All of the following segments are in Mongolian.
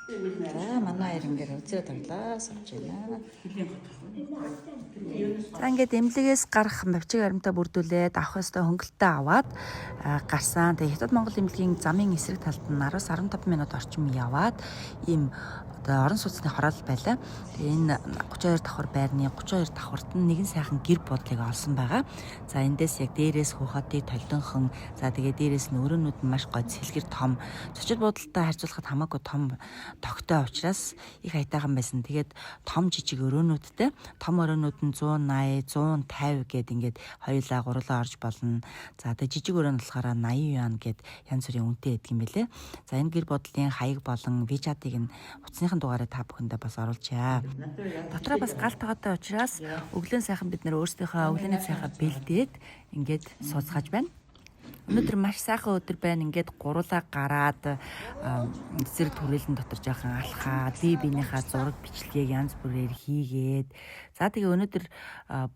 За манай хоёр ингээд үзээд орлоо сууж байна. За ингээд эмнэлгээс гарах мовчиг аримтаа бүрдүүлээд авах ёстой хөнгөлтөө аваад гарсан. Тэгээ Хятад Монгол эмнэлгийн замын эсрэг талд нь 10-15 минут орчим яваад ийм орон сууцны хороол байлаа. Тэгээ энэ 32 давхар байрны 32 давхарт нь нэгэн сайхан гэр бодлыг олсон байгаа. За эндээс яг дээрээс хуухатыг толдонхон, за тэгээ дээрээс нь өрөөнүүд нь маш гой цэлгэр том. Зочид буудалтай харьцуулахад хамаагүй том тогтой учраас их айтайхан байсан. Тэгээд том жижиг өрөөнүүдтэй, том өрөөнүүд нь 180, 150 гэд ингээд хоёулаа гурлаа орж болно. За тэгээ жижиг өрөөн болохоор 80 юан гэд янз бүрийн үнэтэй байдаг юм билэ. За энэ гэр бодлын хаяг болон вижатыг нь утасныхан дугаараа та бүхэндээ бас оруулчаа. Дотроо бас гал тогоотой учраас өглөө сайхан бид нэр өөрсдийнхөө өглөөний цайхаа бэлдээд ингээд сууцгааж байна. Өнөөдөр маш сайхан өдөр байна. Ингээд гуруулаа гараад зэрэг түрээлэн дотор жоохон алхаад биенийхээ зураг бичлэгийг янз бүрээр хийгээд за тэгээ өнөөдөр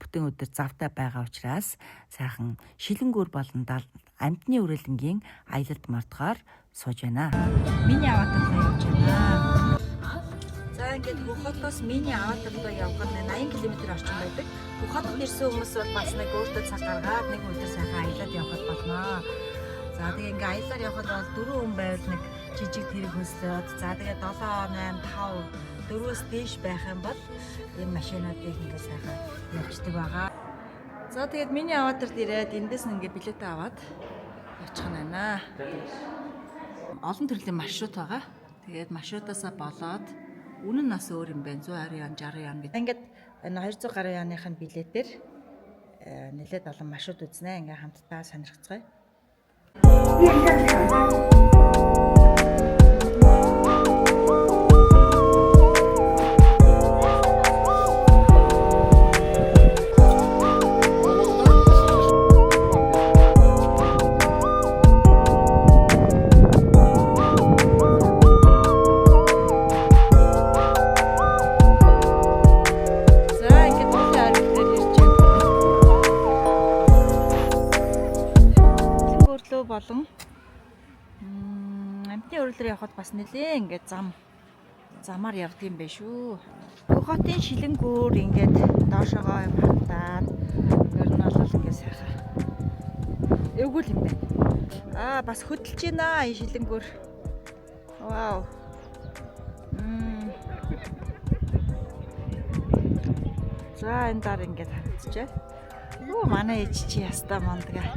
бүтэн өдөр завтай байгаа учраас сайхан шилэнгүүр болон амтны үрэлэнгийн аялалд мартахаар сууж байна. Миний аваатарлаа явж байна. За ингээд Бухотоос миний аваатарлаа явах нь 80 км орчим байдаг. Бухотод ирсэн хүмүүс бол бас нэг өөртөө цаг гаргаад нэг өдөр сайхан аялаад явхад болно. За тэгээ ингээ аялаар явхад бол 4 хүн байвал нэг жижиг тэрэг хөслөөд за тэгээ 7, 8, 5, 4-өөс дээш байх юм бол энэ машинуудыг ингээ сайхан явждаг байгаа. За тэгээд миний аваатарт ирээд эндээс нь ингээ билет аваад явчих нь байна. Олон төрлийн маршрут байгаа. Тэгээд маршрутаасаа болоод үнэн нас өөр юм байна. 120 ян, 60 ян гэдэг. Ингээд энэ 200 гаруй яныхын билетээр нэлээд олон маршрут үзнэ. Ингээ хамтдаа сонирхцгаая. Болон амтны өрөөлөөр явхад бас нэлээ ингээд замаар явдаг юм байна шүү. Бухотын шилэнгүүр ингээд доошогоо юм хатаад ер нь бол ингээд сайхан эвгүй юм байна. Бас хөдөлж байна энэ шилэнгүүр. Вау. За энэ дараа ингээд харагдчихэ. Манай ээж чи ястаа мондгаа.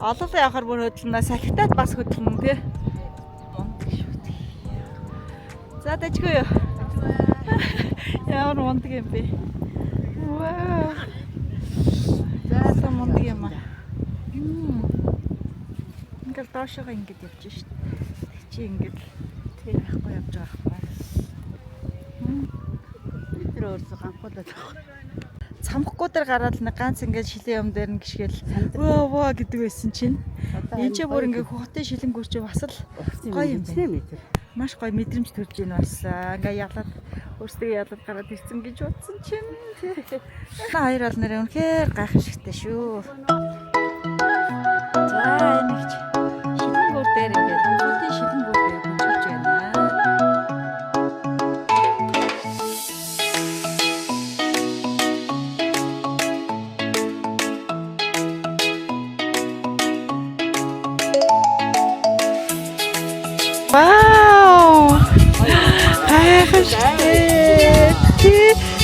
Олоолаа явахаар бүр хөдлөнө. Салхитаад бас хөдлөнө тий. Мундаг шүү тий. За дажгүй юу? Ямар мундаг юм бэ? Вау. За мундаг юм аа. Ингээл доошоо ингэж явж шít. Тэг чи ингэж тэр ахгүй явж байгаа байхгүй. Тэр өөрсө ганхуудаад байгаа. Цамхгуудаар гараад нэг ганц ингээд шилэн юм дээр нь гიშгэл вөө гэдэг байсан чинь энэ ч бүр ингээд хотын шилэнгүүр чи бас л гоё юм байна. Маш гоё мэдрэмж төрж байна бас. Ингээд ялаад өөрсдөө ялаад гараад ирсэн гэж бодсон чинь хоёр ол нэр үнэхээр гайхамшигтай шүү. За энэ гэж шилэнгүүр дээр ингээд хотын шилэнгүүр дээр хөнчөж байна. Вау! Хайхаштай.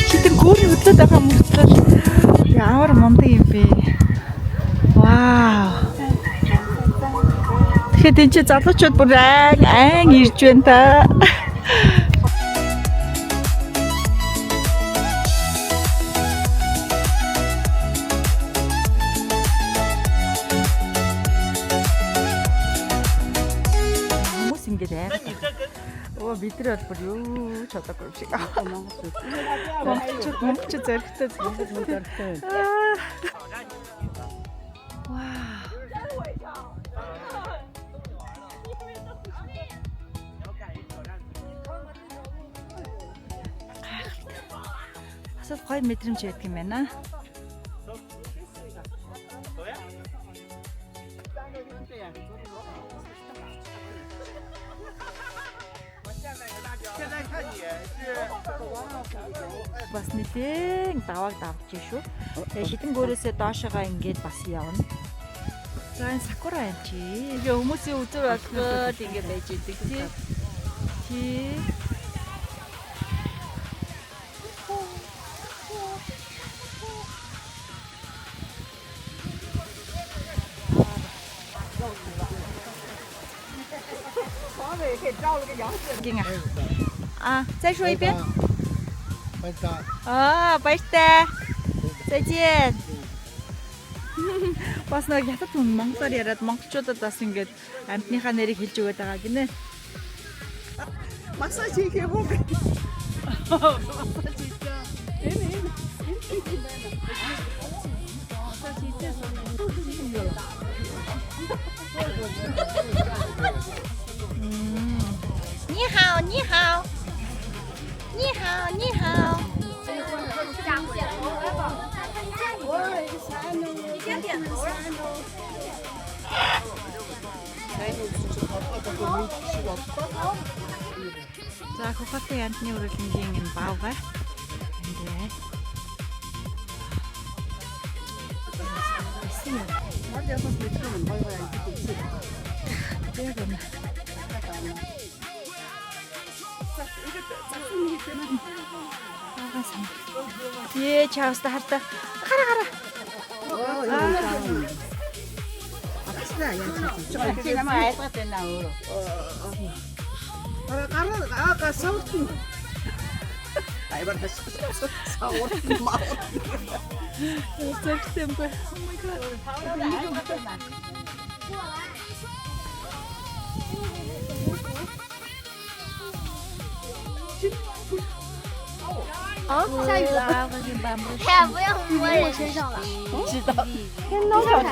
Чи гүүрний хөдлөөд байгаа мөртлөл ямар мундаг юм бэ? Вау! Тэгэхээр энэ чи залуучууд бүр айн ирж байна та. Бид нар бол юу чадаагүй юм шиг. Монголчууд зоригтой зоригтой. Вау. Асал гоё мэдрэмж байдаг юм байна. Бас нэлээд давааг давж шүү. Тэгээ шидэнгөөрөөсөө доошоогоо ингээд бас явна. За энэ сакура юм чи. Тэгээ хүмүүсийн үзүр болоод ингээд байж идэг тий. Тий. А, 再说一遍。А, баяртай. 再见. Бас нэг хятад хүн монголоор яриад монголчуудад бас ингээд амьтныхаа нэрийг хэлж өгöd байгаа гинэ. Массаж хийх юм уу? Ни хао, ни хао. Ни хао, ни хао. За хохотын амтны үргэлэнгийн энэ баавга. Эндээ. Ээ чаавста хартаа. Гара. Чи намайг айлгаад байна өөрөө. Гара савтын. Айбартай савтын маа. September. Oh my god.下雨了，太阳不要摸人身上了。知道。跟老小看。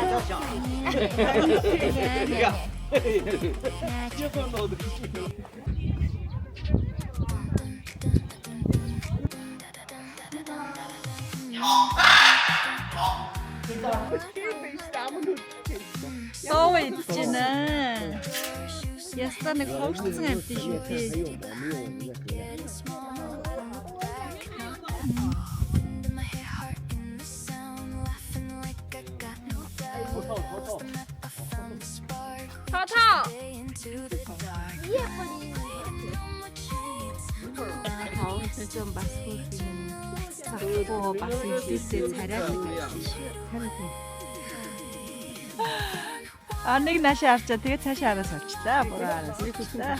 Оо идчихнэ. Ястаа нэг ховцсон амтын шүү дээ. Тоо. Хавцсан бас хөрхөн. Сахуу бас илээсээ царайд шүү. А нэг наашаа авчаа тэгээд цаашаа араас авчлаа. Буруу араас авчлаа.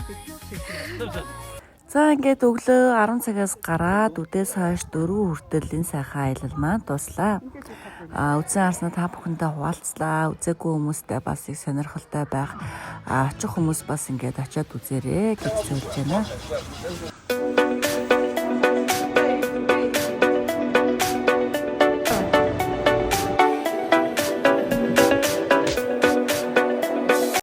За ингээд өглөө 10 цагаас гараад үдээс хойш 4 хүртэл энэ сайхан аялал маань дуслаа. Үзэн харснаа та бүхэндээ хуваалцлаа. Үзээгүй хүмүүстээ бас их сонирхолтой байх. Очих хүмүүс бас ингээд очиод үзээрэй гэж зөвлөж байна.